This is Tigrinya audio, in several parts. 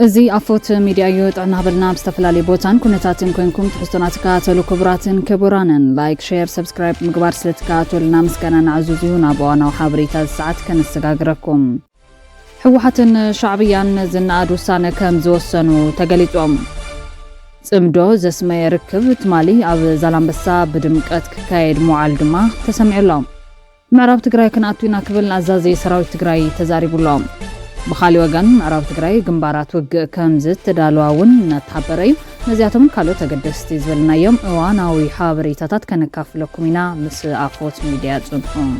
እዚ ኣፎት ሚድያ እዩ ጥዕና ብልና ብዝተፈላለዩ ቦታን ኩነታትን ኮይንኩም ትሕዝቶና ትከታተሉ ክቡራትን ክቡራንን ላይክ ሼር ሰብስክራይብ ምግባር ስለትከታተሉና ምስጋና ንዕዙዝ እዩ ናብ እዋናዊ ሓበሬታ ሰዓት ከነሰጋግረኩም ሕወሓትን ሻዕብያን ዝናኣድ ውሳነ ከም ዝወሰኑ ተገሊጾም ጽምዶ ዘስመየ ርክብ ትማሊ ኣብ ዛላምበሳ ብድምቀት ክካየድ ሙዓል ድማ ተሰሚዑሎም ምዕራብ ትግራይ ክንኣትዊና ክብል ኣዛዚ ሰራዊት ትግራይ ተዛሪቡሎም بخالي وغان معراب تግራይ ግንባራት ውግእ ከም ዝተዳለዋውን እናተሓበረ እዩ ነዚያቶም ካልኦት ተገደስቲ ዝበልናዮም እዋናዊ ሓበሬታታት ከነካፍለኩም ኢና ምስ ኣፎት ሚድያ ጽንሖም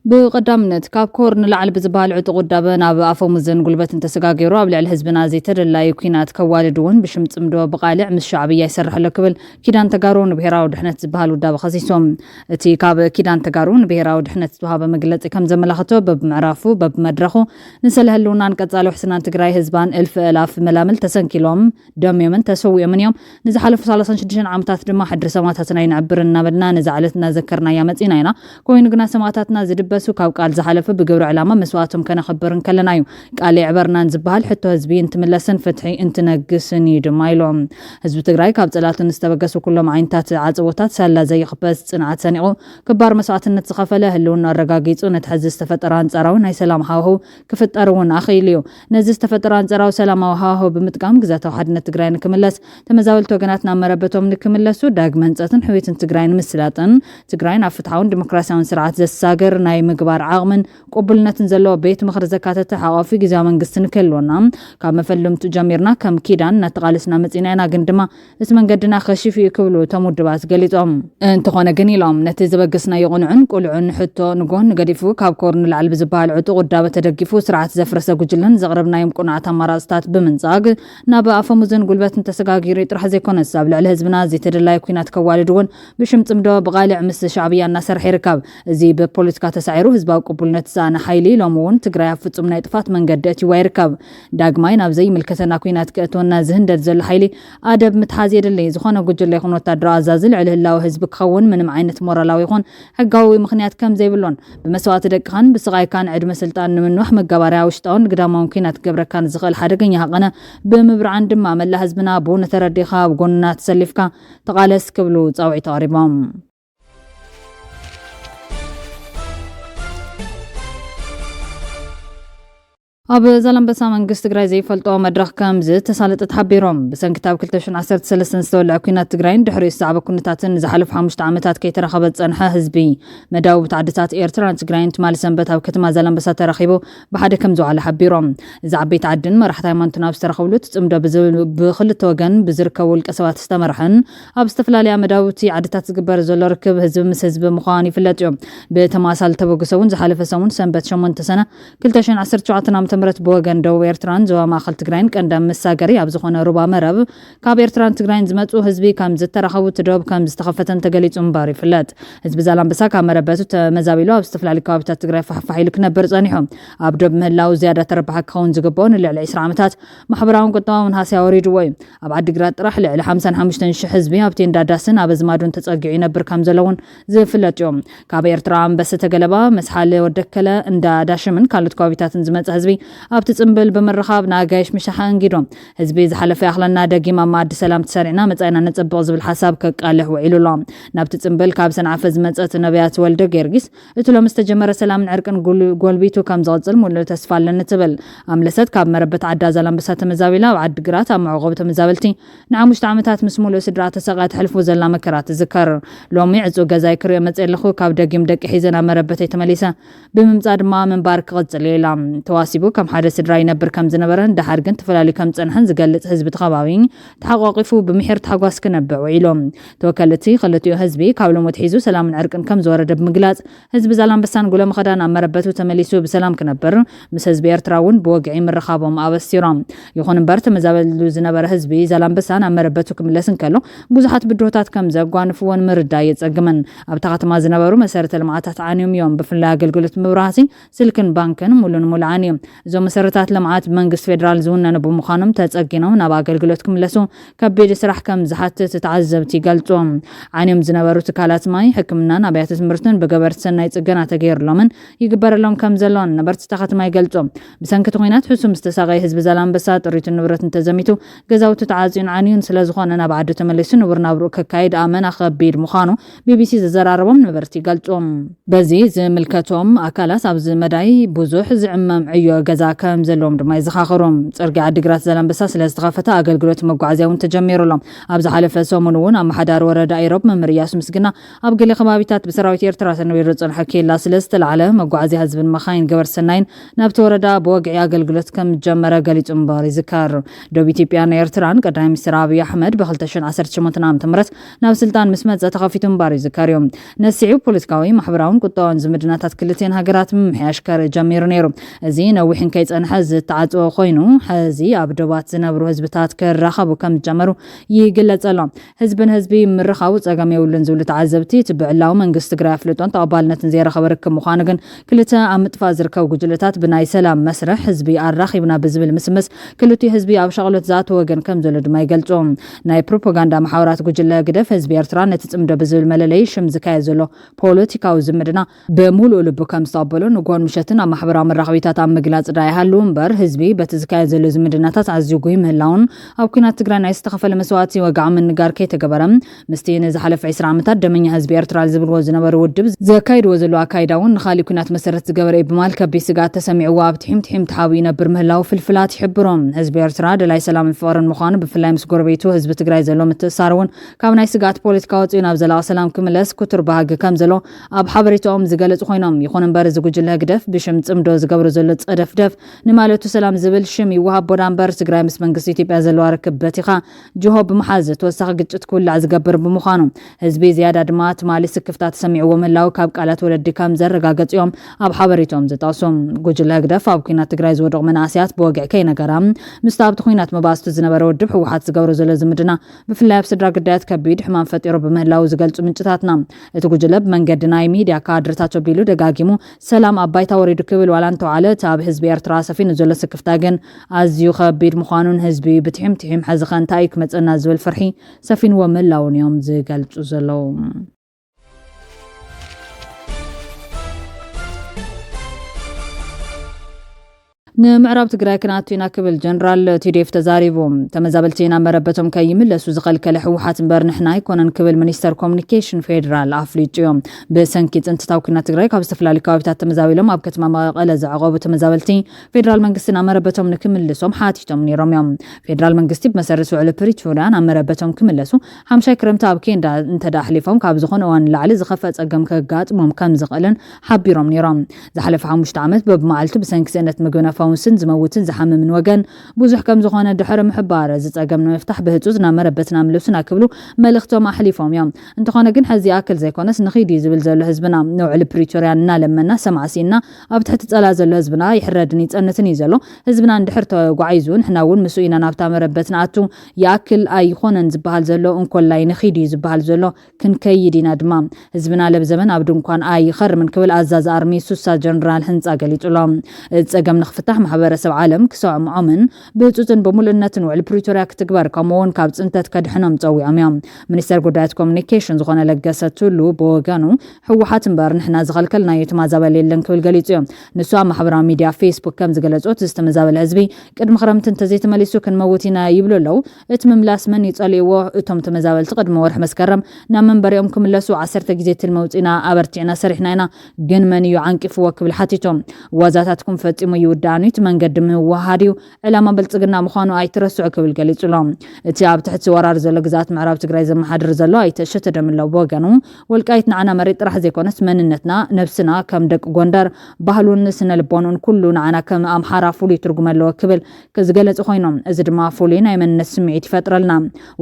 بقدامنت كاب كورن لعل بزبال عطق قدابا ناب أفو مزن قلبت انتسقاقيرو أبلع الحزبنا زي تدلا يكينات كوالدون بشمت امدو بقالع مش شعبية يسرح لكبل كيدان تقارون بهراو دحنت زبال وداب خصيصهم تي كاب كيدان تقارون بهراو دحنت زبهابا مقلت كم زملاختو بمعرافو بمدرخو نسال هلونا نقصالو حسنان تقراي حزبان 1000 ملامل تسنكيلوم دم يمن تسوي من يوم نزحلف صالحان شدشن عامتات دما حدر سماتاتنا ينعبرنا بدنا نزعلتنا ذكرنا يا متينا كوين قنا سماتاتنا زدب بسو كاو قال زحلف بقبر علامة مسواتهم كان خبرن كلنايو قال عبرنا نزبال حتى حزبي انت ملسن فتحي انت نقسني دمايلهم حزب تقراي كاب صلاتن استبقسو كلهم عينتات عصوتات سلا زي خبز صنعات سنيقو كبار مسواتنت تخفله هلون الرقاقيصو نتحز استفتران صراو ناي سلام هاهو كفترون اخيليو نز استفتران صراو سلام هاهو بمتقام غزاتو حدنا تقراي نكملس تمزاولت وغناتنا مربتهم نكملسو داغ منصتن حويتن تقراي مسلاتن تقراي نفتحون ديمقراسيون سرعات زساغر ناي مقبار عاغمن قبلنتن زلو بيت مخرج زكاتة حوافي جزا من قسن كلونا كما فلم تجميرنا كم كيدان نتقالسنا متينينا قندما اسمن قدنا خشيفي يكبلو تمود باس قليتهم انتخونا قنيلهم نتيزة بقسنا يغنعن قلعن حتى نقون قديفو كاب كورن العلب زبال عطو قدابة تدقفو سرعة زفرسة قجلن زغربنا يمكن عطا مرازتات بمنزاق نابا أفموزن قلبات انتسقاقيري طرح زي كون السابل على هزبنا زي تدلا يكوينات كوالدون بشمت مدو بغالع مس شعبيا الناصر حيركاب زي ببوليتكا تسعيرو هزباو قبولنت سانا حيلي لومون تقراي فصم ناي طفات منقدت يركب داغماي ناب زي ملكتنا كوينات كاتونا زهندت زل حيلي ادب متحازي دلي زخونه قجل لي يكون وتادر ازازل على الله حزب كون من عينت مورالاو يكون حقاوي مخنيات كم زي بلون بمسوات دقخان بسغاي كان عدم سلطان من وح مغباريا وشتون قدام ممكنات قبر كان زغل حدقني حقنا بمبر عند ما ملا حزبنا بون ترديخا بغنات سلفكا تقالس كبلو صاوعي تقريبام أب زلمبسا منقست تقراي زي فلطو مدرخ كامز تسالت تحبيرهم بسن كتاب كلتشن 13 استولع كوينات تقراين دحري الصعب كنتاتن زحلف 5 عامتات كي ترخبت صنحه حزبي مداو بتعدتات ايرتران تقراين تمال سنبت اب كتما زلمبسا ترخيبو بحد كمزو على حبيرهم زعبيت عدن مرحت هيمانتنا بسترخولو تصمدو بخلت وغن بزركو القسوات استمرحن اب استفلاليا مداوتي عدتات زغبر زلو ركب حزب مس حزب مخاني فلطيو بتماسال تبوغسون زحلف سمون سنبت 8 سنه كلتشن 19 تمرت بوغن دو ايرتران زوا ماخل تقراين قندم مساغري ابزخونه ربا مرب كاب ايرتران تقراين زمصو حزبي كم زترخبو تدوب كم زتخفتن تغليصون باري فلات حزب زلمبسا كمربتو تمزابيلو ابستفلالي كابتا تقراي فحفحيلك نبر صنيحو ابدوب مهلاو زياده تربح كون زغبون لعل 10 عامتات محبراون قطاون هاسي اوريدو وي اب عدغرات طرح لعل 55 شي حزبي ابتين داداسن ابزمادون تصقعي نبر كم زلون زفلاتيوم كاب ايرتران بس تغلبا مسحال ودكله اندا داشمن كالت كوبيتاتن زمص حزبي ابت صمبل بمرخاب ناغايش مشحان غيدوم حزبي زحلف اخلنا دقيما ماد سلام تسرعنا مصاينا نصبق زبل حساب كقاله وعيلولهم نابت صمبل كاب سنعفز مصات نبيات ولد غيرغيس اتلو مستجمر سلام نعرقن غولبيتو كم زغصل مول تسفالن تبل املست كاب مربت عدا زلام بسات مزاويلا وعد غرات معقوبه مزاولتي نعمش عامتات مسمولو سدرا تسقات حلفو زلا مكرات ذكر لومي عزو غزاي كري مصلخو كاب دقيم دق حيزنا مربت يتمليسا بممصاد ما منبار قصل يلام تواسيبو كم حدا سدراي نبر كم زنبرن دحر كن تفلالي كم صنحن زغلص حزب تخباوين تحققفو بمحير تحقاس كنبع ويلوم توكلتي خلتيو حزبي كابلو متحيزو سلام عرقن كم زورد بمغلاص حزب زلمبسان غلم خدانا مربتو تمليسو بسلام كنبر مس حزب ايرتراون بوغعي مرخابهم ابسيرام يخون برت مزابل زنبر حزبي زلمبسان مربتو كملسن كلو بزحات بدوتات كم زغوانفون مردا يصقمن ابتاخت ما زنبرو مسارت المعاتات عانيوم يوم بفلا اغلغلت مبراسي سلكن بانكن مولن مولعاني እዞም መሰረታት ልምዓት መንግስት ፌደራል ዝውነኑ ብምዃኖም ተጸጊኖም ናብ ኣገልግሎት ክምለሱ ከቢድ ስራሕ ከም ዝሓትት ተዓዘብቲ ይገልጹ። ዓንዮም ዝነበሩ ትካላት ማይ ሕክምናን ኣብያተ ትምህርትን ብገበርቲ ሰናይ ጽገና ተገይሩሎምን ይግበረሎም ከም ዘሎን ነበርቲ ከተማ ይገልጹ። ብሰንኪ ኩናት ሕሱም ዝተሳቀየ ህዝቢ ዛላንበሳ ጥሪትን ንብረትን ተዘሚቱ ገዛውቲ ተዓጽዩን ዓንዩን ስለዝኾነ ናብ ዓዲ ተመሊሱ ንቡር ናብርኡ ከካይድ ኣመና ከቢድ ምዃኑ ቢቢሲ ዘዘራረቦም ነበርቲ ይገልጹ። በዚ ዝምልከቶም ኣካላት ኣብዚ መዳይ ብዙሕ ዝዕመም ዕዮ ገዛ ከም ዘለዎም ድማ ይዘኻኽሮም። ጽርግያ ዓዲግራት ዛላንበሳ ስለዝተኸፈተ ኣገልግሎት መጓዓዝያ እውን ተጀሚሩሎም። ኣብ ዝሓለፈ ሰሙን እውን ኣመሓዳሪ ወረዳ ኢሮብ መምህር ኢያሱ ምስግና ኣብ ገለ ከባቢታት ብሰራዊት ኤርትራ ተነቢሩ ዝጸንሐ ኬላ ስለዝተላዕለ መጓዓዝያ ህዝብን መኻይን ገበርቲ ሰናይን ናብቲ ወረዳ ብወግዒ ኣገልግሎት ከም ጀመረ ገሊጹ እምበር ይዝከር። ደቡብ ኢትዮጵያን ኤርትራን ቀዳማይ ሚኒስትር ኣብይ ኣሕመድ ብ2018 ዓ.ም ናብ ስልጣን ምስ መጸ ተኸፊቱ እምበር ይዝከር እዮም። ነሲዑ ፖለቲካዊ ማሕበራውን ቁጠባውን ዝምድናታት ክልቴን ሃገራት ምምሕያሽ ጀሚሩ ነይሩ። እዚ ነዊሕን ከይጸንሐ ዝተዓጽወ ኮይኑ ሕዚ ኣብ ደባት ዝነብሩ ህዝብታት ክራኸቡ ከም ዝጀመሩ ይግለጽ ኣሎ። ህዝብን ህዝቢ ምርኻቡ ጸገም የብሉን ዝብሉ ተዓዘብቲ እቲ ብዕላዊ መንግስቲ ትግራይ ኣፍልጦን ተቐባልነትን ዘይረኸበ ርክብ ምዃኑ ግን ክልተ ኣብ ምጥፋእ ዝርከቡ ጉጅለታት ብናይ ሰላም መስርሕ ህዝቢ ኣራኺብና ብዝብል ምስምስ ክልቲኡ ህዝቢ ኣብ ሸቕሎት ዝኣተወ ወገን ከም ዘሎ ድማ ይገልጹ። ናይ ፕሮፓጋንዳ ማሕበራት ጉጅለ ግደፍ ህዝቢ ኤርትራ ነቲ ጽምዶ ብዝብል መለለይ ሽም ዝካየድ ዘሎ ፖለቲካዊ ዝምድና ብምሉእ ልቡ ከም ዝተቐበሎ ንጎን ምሸትን ኣብ ማሕበራዊ መራኸቢታት ኣብ ምግላጽ ዳ ይሃሉ እምበር ህዝቢ በቲ ዝካየድ ዘሎ ዝምድናታት ኣዝዩ ጉይ ምህላውን ኣብ ኩናት ትግራይ ናይ ዝተኸፈለ መስዋዕቲ ወግዓ ምንጋር ከይተገበረ ምስቲ ንዝሓለፈ 20 ዓመታት ደመኛ ህዝቢ ኤርትራ ዝብልዎ ዝነበሩ ውድብ ዘካይድዎ ዘሎ ኣካይዳ እውን ንኻሊእ ኩናት መሰረት ዝገበረ ብማል ከቢድ ስጋት ተሰሚዕዎ ኣብ ትሕምትሕም ተሓቢኡ ይነብር ምህላው ፍልፍላት ይሕብሮም። ህዝቢ ኤርትራ ደላይ ሰላምን ፍቕርን ምዃኑ ብፍላይ ምስ ጎረቤቱ ህዝቢ ትግራይ ዘሎ ምትእስሳር እውን ካብ ናይ ስጋት ፖለቲካ ወፂኡ ናብ ዘላቒ ሰላም ክምለስ ኩቱር ባህጊ ከም ዘሎ ኣብ ሓበሬታኦም ዝገለጹ ኮይኖም ይኹን እምበር እዚ ጉጅለ ግደፍ ብሽም ጽምዶ ዝገብሩ ዘሎ ጸደፍደፍ ንማለቱ ሰላም ዝብል ሽም ይወሃብ ቦዳ እምበር ትግራይ ምስ መንግስቲ ኢትዮጵያ ዘለዋ ርክብ በቲኻ ጅሆ ብምሓዝ ተወሳኺ ግጭት ክውላዕ ዝገብር ብምዃኑ ህዝቢ ዝያዳ ድማ ትማሊ ስክፍታት ተሰሚዕዎ ምህላው ካብ ቃላት ወለዲ ከም ዘረጋገጹ እዮም ኣብ ሓበሬታኦም ዝጠቕሱ። ጉጅለ ግደፍ ኣብ ኩናት ትግራይ ዝወደቑ መናእስያት ብወግዒ ከይነገራ ምስቲ ኣብቲ ኩናት መባስቱ ዝነበረ ውድብ ሕወሓት ዝገብሮ ዘሎ ዝምድና ብፍላይ ኣብ ስድራ ግዳያት ከቢድ ሕማም ፈጢሩ ብምህላው ዝገልጹ ምንጭታትና እቲ ጉጅለ ብመንገዲ ናይ ሚድያ ካድርታት ኣቢሉ ደጋጊሙ ሰላም ኣብ ባይታ ወሪዱ ክብል ዋላ እንተባዕለ ኣብ ህዝቢ ኤርትራ ሰፊኑ ዘሎ ስክፍታ ግን ኣዝዩ ከቢድ ምዃኑን ህዝቢ ብትሕምትሕም ሕዚ ኸ እንታይ ክመፀና ዝብል ፍርሒ ሰፊንዎ ምህላውን እዮም ዝገልጹ ዘለዉ። ንምዕራብ ትግራይ ክናቱና ክብል ጀነራል ቲዲኤፍ ተዛሪቦም ተመዛበልቲና መረበቶም ከይምለሱ ዝኸልከለ ሕወሓት እምበር ንሕና ኣይኮነን ክብል ሚኒስተር ኮሙኒኬሽን ፌደራል ኣፍሊጡ እዮም። ብሰንኪ ጽንትታዊ ኩናት ትግራይ ካብ ዝተፈላለዩ ከባቢታት ተመዛቢሎም ኣብ ከተማ መቐለ ዝዕቐቡ ተመዛበልቲ ፌደራል መንግስትና መረበቶም ንክምልሶም ሓቲቶም ነይሮም እዮም። ፌደራል መንግስቲ ብመሰረት ውዕል ፕሪቶሪያ ናብ መረበቶም ክምለሱ ሓምሻይ ክረምቲ ኣብ ኬንዳ እንተዳሕሊፎም ካብ ዝኾነ እዋን ላዕሊ ዝኸፈ ጸገም ከጋጥሞም ከም ዝኽእልን ሓቢሮም ነይሮም። ዝሓለፈ 5 ዓመት በብመዓልቱ ብሰንኪ ስእነት ምግብና ፈውስን ዝመውትን ዝሓምምን ወገን ብዙሕ ከም ዝኾነ ድሕሪ ምሕባር ዝጸገም ንምፍታሕ ብህጹጽ ናብ መረበትና ምልሱና ክብሉ መልእኽቶም ኣሕሊፎም እዮም። እንተኾነ ግን ሕዚ ኣክል ዘይኮነስ ንኺዲ ዝብል ዘሎ ህዝብና ንውዕል ፕሪቶሪያ እናለመና ሰማዕሲና ኣብ ትሕቲ ጸላ ዘሎ ህዝብና ይሕረድን ይጸንትን እዩ ዘሎ ህዝብና እንድሕር ተጓዒዙ ንሕና እውን ምስኡ ኢና ናብታ መረበትና ኣቱ ይኣክል ኣይኮነን ዝበሃል ዘሎ እንኮላይ ንኺዲ ዝበሃል ዘሎ ክንከይድ ኢና ድማ ህዝብና ለብዘመን ኣብ ድንኳን ኣይኸርምን ክብል ኣዛዝ ኣርሚ ሱሳ ጀነራል ህንጻ ገሊጹሎም ጸገም ንኽፍታሕ ማሕበረሰብ ዓለም ክሰምዖምን ብህጹጽን ብምሉእነትን ውዕል ፕሪቶሪያ ክትግበር ከምኡውን ካብ ጽንተት ከድሕኖም ጸዊዖም እዮም። ሚኒስተር ጉዳያት ኮሙኒኬሽን ዝኾነ ለገሰ ቱሉ ብወገኑ ሕወሓት እምበር ንሕና ዝኸልከልናዮ ተመዛበሊ የለን ክብል ገሊጹ እዮም። ንሱ ኣብ ማሕበራዊ ሚድያ ፌስቡክ ከም ዝገለጾት ዝተመዛበለ ህዝቢ ቅድሚ ክረምቲ እንተዘይተመሊሱ ክንመውት ኢና ይብሉ ኣለዉ። እቲ ምምላስ መን ይጸልይዎ? እቶም ተመዛበልቲ ቅድሚ ወርሒ መስከረም ናብ መንበሪኦም ክምለሱ 10 ግዜ ትልመውፂና ኣበርቲዕና ሰሪሕና ኢና ግን መን እዩ ዓንቂፍዎ ክብል ሓቲቶም ዋዛታትኩም ፈጺሙ ይውዳእኒ መንገዲ ምውሃድዩ ዕላማ ብልጽግና ምዃኑ ኣይትረስዑ ክብል ገሊጹሎም እቲ ኣብ ትሕቲ ወራር ዘሎ ግዛት ምዕራብ ትግራይ ዘመሓድር ዘሎ ኣይተሸተ ደምለው በወገኑ ወልቃይት ንዓና መሬት ጥራሕ ዘይኮነስ መንነትና ነብስና ከም ደቂ ጎንደር ባህሉን ስነ ልቦኑን ኩሉ ንዓና ከም ኣምሓራ ፍሉይ ትርጉም ኣለዎ ክብል ዝገለጹ ኮይኖም እዚ ድማ ፍሉይ ናይ መንነት ስምዒት ይፈጥረልና።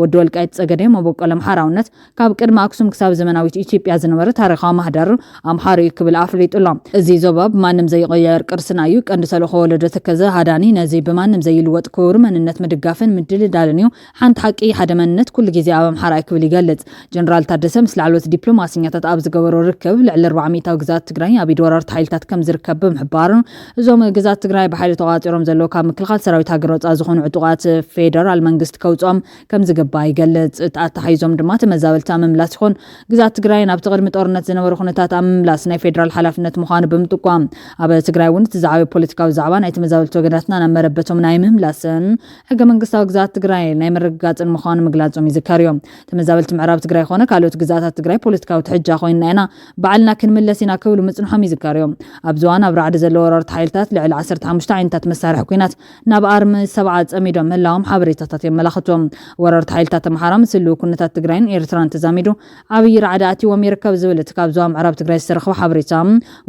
ወዲ ወልቃይት ጸገዴ መበቆለ ኣምሓራውነት ካብ ቅድሚ ኣክሱም ክሳብ ዘመናዊት ኢትዮጵያ ዝነበረ ታሪኻዊ ማህደር ኣምሓሪ ክብል ኣፍሊጡሎም እዚ ዞባ ማንም ዘይቀየር ቅርስና እዩ ቀንዲ ሰለኾ ዝተዋለደ ተከዘ ሃዳኒ ነዚ በማንም ዘይልወጥ ክቡር መንነት ምድጋፍን ምድልዳልንዩ ሓንቲ ሓቂ ሓደ መንነት ኩሉ ግዜ ኣብ ኣምሓራ ክብል ይገልጽ ጀነራል ታደሰ ምስ ላዕሎት ዲፕሎማስኛታት ኣብ ዝገበሮ ርክብ ልዕሊ 400 ግዛት ትግራይ ኣብ ኢድ ወራርቲ ሓይልታት ከም ዝርከብ ብምሕባር እዞም ግዛት ትግራይ ብሓይሊ ተዋፂሮም ዘለዉ ካብ ምክልኻል ሰራዊት ሃገር ወፃኢ ዝኾኑ ዕጡቃት ፌደራል መንግስቲ ከውጾም ከም ዝግባእ ይገልጽ ተኣታሒዞም ድማ ተመዛበልቲ ምምላስ ይኹን ግዛት ትግራይ ናብ ቅድሚ ጦርነት ዝነበሩ ኩነታት ኣብ ምምላስ ናይ ፌደራል ሓላፍነት ምዃኑ ብምጥቋም ኣብ ትግራይ እውን ተዛዓቢ ፖለቲካዊ ዛዕባ ናይ ተመዛበልቲ ወገናትና ናብ መረበቶም ናይ ምምላስን ሕገ መንግስታዊ ግዛት ትግራይ ናይ ምርግጋጽን ምዃኑ ምግላጾም ይዝከር እዮም ተመዛበልቲ ምዕራብ ትግራይ ኾነ ካልኦት ግዛታት ትግራይ ፖለቲካዊ ትሕጃ ኮይንና ኢና ባዕልና ክንምለስ ኢና ክብሉ ምጽንሖም ይዝከር እዮም ኣብ ዝዋን ኣብ ራዕዲ ዘለዎ ወራርቲ ሓይልታት ልዕሊ 15 ዓይነታት መሳርሒ ኩናት ናብ ኣርሚ 7 ጸሚዶም ምህላዎም ሓበሬታታት የመላኽቶም ወራርቲ ሓይልታት ኣምሓራ ምስሉ ኩነታት ትግራይን ኤርትራን ተዛሚዱ ዓብይ ራዕዲ ኣትዮም ይርከብ ዝብል ካብ ዞባ ምዕራብ ትግራይ ዝተረኸበ ሓበሬታ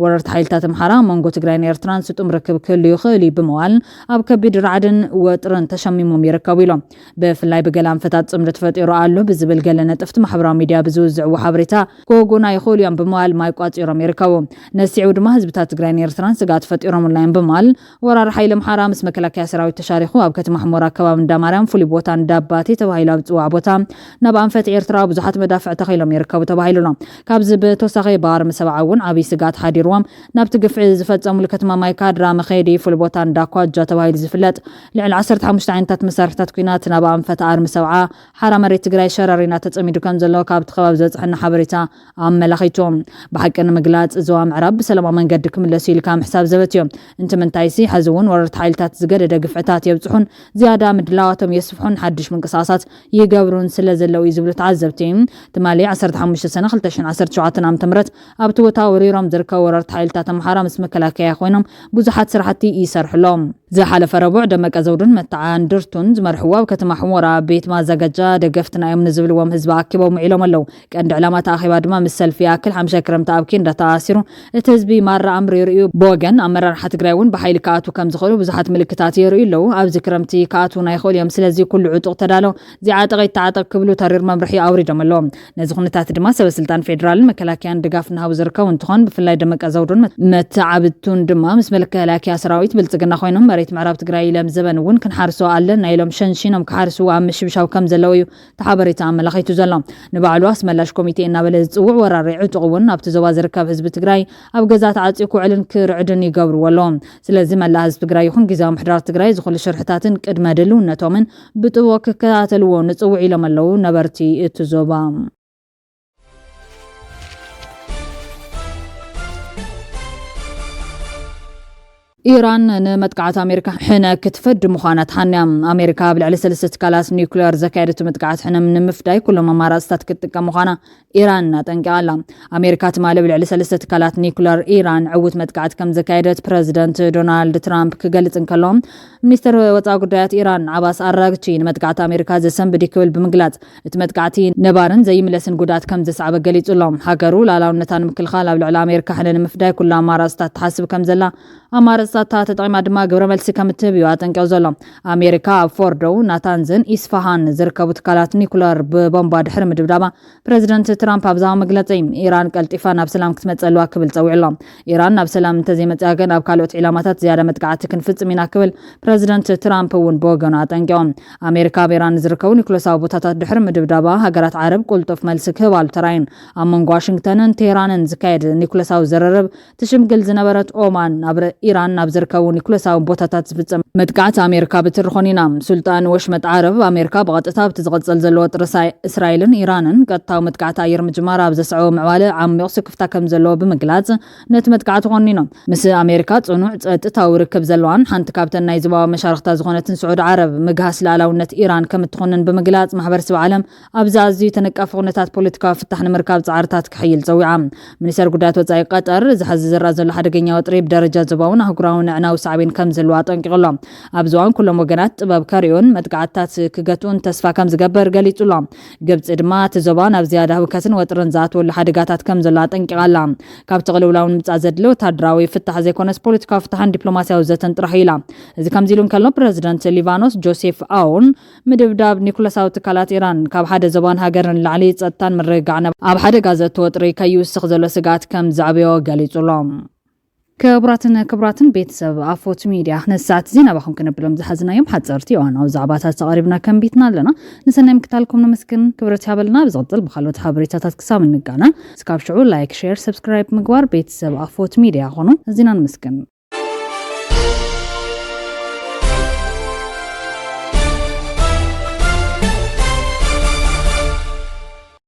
ወራርቲ ሓይልታት ኣምሓራ መንጎ ትግራይን ኤርትራን ስጡም ርክብ ክህሉ ይኽእል ብምባል ኣብ ከቢድ ራዕድን ወጥርን ተሸሚሞም ይርከቡ ኢሎም ብፍላይ ብገላም ፈታት ጽምዲ ተፈጢሩ ኣሎ ብዝብል ገለ ነጥፍቲ ማሕበራዊ ሚድያ ብዝውዝዕዎ ሓበሬታ ኮጎና ይኽእሉ እዮም ብምባል ማይ ቋፂሮም ይርከቡ ነሲዑ ድማ ህዝብታት ትግራይን ኤርትራን ስጋት ፈጢሮም ላይም ብምባል ወራሪ ሓይሊ ኣምሓራ ምስ መከላከያ ሰራዊት ተሻሪኹ ኣብ ከተማ ሕሞራ ከባቢ እንዳማርያም ፍሉይ ቦታ እንዳባቴ ተባሂሉ ኣብ ዝፅዋዕ ቦታ ናብ ኣንፈት ኤርትራ ብዙሓት መዳፍዕ ተኺሎም ይርከቡ ተባሂሉና ካብዚ ብተወሳኺ ብኣርሚ 7 እውን ዓብይ ስጋት ሓዲርዎም ናብቲ ግፍዒ ዝፈጸሙሉ ከተማ ማይካድራ መኸዲ ፍሉይ ቦታ እንዳኳጃ ተባሂሉ ዝፍለጥ ልዕሊ 15 ዓይነታት መሳርሕታት ኩናት ናብ ኣንፈት ኣርሚ 7 ሓራ መሬት ትግራይ ሸራሪና ተጸሚዱ ከም ዘሎ ካብቲ ከባቢ ዘፅሐና ሓበሬታ ኣመላኺቶም ብሓቂ ንምግላጽ ዞባ ምዕራብ ብሰላማዊ መንገዲ ክምለሱ ኢልካ ምሕሳብ ዘበትዮም እንትምንታይሲ ሕዚ እውን ወረርቲ ሓይልታት ዝገደደ ግፍዕታት የብፅሑን ዝያዳ ምድላዋቶም የስፍሑን ሓድሽ ምንቅስቓሳት ይገብሩን ስለ ዘለው እዩ ዝብሉ ተዓዘብቲ ትማሊ 15 ሰነ 2017 ዓ.ም ኣብቲ ቦታ ወሪሮም ዝርከቡ ወረርቲ ሓይልታት ኣምሓራ ምስ መከላከያ ኮይኖም ብዙሓት ስራሕቲ ይሰርሕሎም ዝሓለፈ ረቡዕ ደመቀ ዘውዱን መተዓንድርቱን ዝመርሕዎ ኣብ ከተማ ሕሞራ ቤት ማዘጋጃ ደገፍቲ ናዮም ንዝብልዎም ህዝቢ ኣኪቦም ኢሎም ኣለው ቀንዲ ዕላማ ተኣኺባ ድማ ምስ ሰልፊ ያክል 5 ክረምቲ ኣብኪ እንዳተኣሲሩ እቲ ህዝቢ ማራ ኣምሪ ይርዩ ብወገን ኣመራርሓ ትግራይ እውን ብሓይሊ ከኣቱ ከም ዝኽእሉ ብዙሓት ምልክታት የርእዩ ኣለው ኣብዚ ክረምቲ ከኣቱ ናይ ይኽእሉ እዮም ስለዚ ኩሉ ዕጡቕ ተዳሎ ዚዓጠቐ ይተዓጠቕ ክብሉ ተሪር መምርሒ ኣውሪዶም ኣለዎም ነዚ ኩነታት ድማ ሰበስልጣን ፌደራልን መከላከያን ድጋፍ እናሃቡ ዝርከቡ እንትኾን ብፍላይ ደመቀ ዘውዱን መተዓብቱን ድማ ምስ መከላከያ ሰራዊት ብልጽግና ኮይኖም መሬት ምዕራብ ትግራይ ኢሎም ዘበን እውን ክንሓርሶ ኣለን ናይ ኢሎም ሸንሺኖም ክሓርሱ ኣብ ምሽብሻው ከም ዘለው እዩ ተሓበሬታ ኣመላኺቱ ዘሎ ንባዕሉ ኣስመላሽ ኮሚቴ እናበለ ዝፅውዕ ወራሪ ዕጡቕ እውን ኣብቲ ዞባ ዝርከብ ህዝቢ ትግራይ ኣብ ገዛ ተዓፂዩ ክውዕልን ክርዕድን ይገብርዎ ኣለዎም ስለዚ መላ ህዝቢ ትግራይ ይኹን ግዝያዊ ምሕዳር ትግራይ ዝኹሉ ሽርሕታትን ቅድመ ድልውነቶምን ብጥቦ ክከታተልዎ ንፅውዕ ኢሎም ኣለው ነበርቲ እቲ ዞባ ኢራን ንመጥቃዕት ኣሜሪካ ሕነ ክትፈድ ምዃና ተሓንያ ኣሜሪካ ብልዕሊ 3 ትካላት ኒውክሊየር ዘካየደት መጥቃዕት ሕነ ንምፍዳይ ኩሎም ኣማራፅታት ክትጥቀም ምዃና ኢራን ኣጠንቂቓላ ኣሜሪካ ትማሊ ብልዕሊ 3 ትካላት ኒውክሊየር ኢራን ዕውት መጥቃዕት ከም ዘካየደት ፕረዚደንት ዶናልድ ትራምፕ ክገልጽ እንከሎም ሚኒስትር ወፃኢ ጉዳያት ኢራን ዓባስ ኣራግቺ ንመጥቃዕቲ ኣሜሪካ ዘሰንብድ ክብል ብምግላጽ እቲ መጥቃዕቲ ነባርን ዘይምለስን ጉዳት ከም ዘስዓበ ገሊጹሎም ሃገሩ ላላውነታ ንምክልኻል ኣብ ልዕሊ ኣሜሪካ ሕነ ንምፍዳይ ኩላ ኣማራፅታት ትሓስብ ከም ዘላ ኣማራፅታ ተጠቂማ ድማ ግብረ መልሲ ከም እትህብ ኣጠንቂቑ ዘሎ ኣሜሪካ ኣብ ፎርዶ ናታንዝን ኢስፋሃን ዝርከቡ ትካላት ኒውክሊየር ብቦምባ ድሕሪ ምድብዳባ ፕረዚደንት ትራምፕ ኣብ ዛው መግለጺ ኢራን ቀልጢፋ ናብ ሰላም ክትመጸልዋ ክብል ፀዊዕሎም ኢራን ናብ ሰላም እንተዘይመጽኣ ግን ኣብ ካልኦት ዕላማታት ዝያዳ መጥቃዕቲ ክንፍጽም ኢና ክብል ፕረዚደንት ትራምፕ እውን ብወገኑ ኣጠንቂቖም ኣሜሪካ ኣብ ኢራን ዝርከቡ ኒውክሊየሳዊ ቦታታት ድሕሪ ምድብዳባ ሃገራት ዓረብ ቁልጡፍ መልሲ ክህባሉ ተራይን ኣብ መንጎ ዋሽንግተንን ቴህራንን ዝካየድ ኒውክሊየሳዊ ዘረርብ ትሽምግል ዝነበረት ኦማን ናብ ኢራን ናብ ዝርከቡ ኒውክሊየሳዊ ቦታታት ዝፍጸም መጥቃዕቲ ኣሜሪካ ብትርኾን ኢና ሱልጣን ወሽመጥ ዓረብ ኣሜሪካ ብቐጥታ ኣብቲ ዝቕጽል ዘለዎ ጥርሲ እስራኤልን ኢራንን ቀጥታዊ መጥቃዕቲ ኣየር ምጅማር ኣብ ዘስዕቦ ምዕባለ ዓሚቕ ስክፍታ ከም ዘለዎ ብምግላጽ ነቲ መጥቃዕቲ ኾኒኖም ምስ ኣሜሪካ ጽኑዕ ጸጥታዊ ርክብ ዘለዋን ሓንቲ ካብተን ናይ ዞባዊ መሻርክታ ዝኾነትን ስዑድ ዓረብ ምግሃስ ላዕላውነት ኢራን ከም እትኾንን ብምግላጽ ማሕበረሰብ ዓለም ኣብዚ ኣዝዩ ተነቃፊ ኩነታት ፖለቲካዊ ፍታሕ ንምርካብ ጻዕርታት ክሕይል ፀዊዓ ሚኒስትር ጉዳያት ወጻኢ ቀጠር ዝሓዚ ዝረአ ዘሎ ሓደገኛ ወጥሪ ብደረጃ ዞባውን ኣህጉራውን ዕናዊ ሳዕቤን ከም ዘለዎ ኣጠንቂቑሎም ኣብ ዝዋን ኩሎም ወገናት ጥበብ ከሪኡን መጥቃዕትታት ክገትኡን ተስፋ ከም ዝገበር ገሊጹሎም ግብፂ ድማ እቲ ዞባ ናብ ዝያዳ ህውከትን ወጥርን ዝኣትወሉ ሓደጋታት ከም ዘሎ ኣጠንቂቓላ ካብቲ ቅልውላው ንምምጻእ ዘድሊ ወታደራዊ ፍታሕ ዘይኮነስ ፖለቲካዊ ፍታሕን ዲፕሎማስያዊ ዘተን ጥራሕ ኢላ እዚ ከምዚ ኢሉ እንከሎ ፕረዚደንት ሊባኖስ ጆሴፍ ኣውን ምድብዳብ ኒውክሊየሳዊ ትካላት ኢራን ካብ ሓደ ዞባን ሃገርን ላዕሊ ጸጥታን ምርግጋዕን ኣብ ሓደጋ ዘትወጥሪ ከይውስኽ ዘሎ ስጋት ከም ዘዕብዮ ገሊጹሎም كبراتن ቤተሰብ አፎት ሚዲያ ነሳት ዜና ባኹም ከነብሎም ዝሓዝናዮም ሓፀርቲ ዋናው ዛዕባታት ተቐሪብና ከም ቤትና ኣለና ንሰናይ ምክታልኩም ነመስግን ክብረት ያበልና ብዝቕጥል ብኻልኦት ሓበሬታታት ክሳብ እንጋና ስካብ ሽዑ ላይክ ሼር ሰብስክራይብ ምግባር ቤተሰብ አፎት ሚዲያ ኾኑ ዜና ነመስግን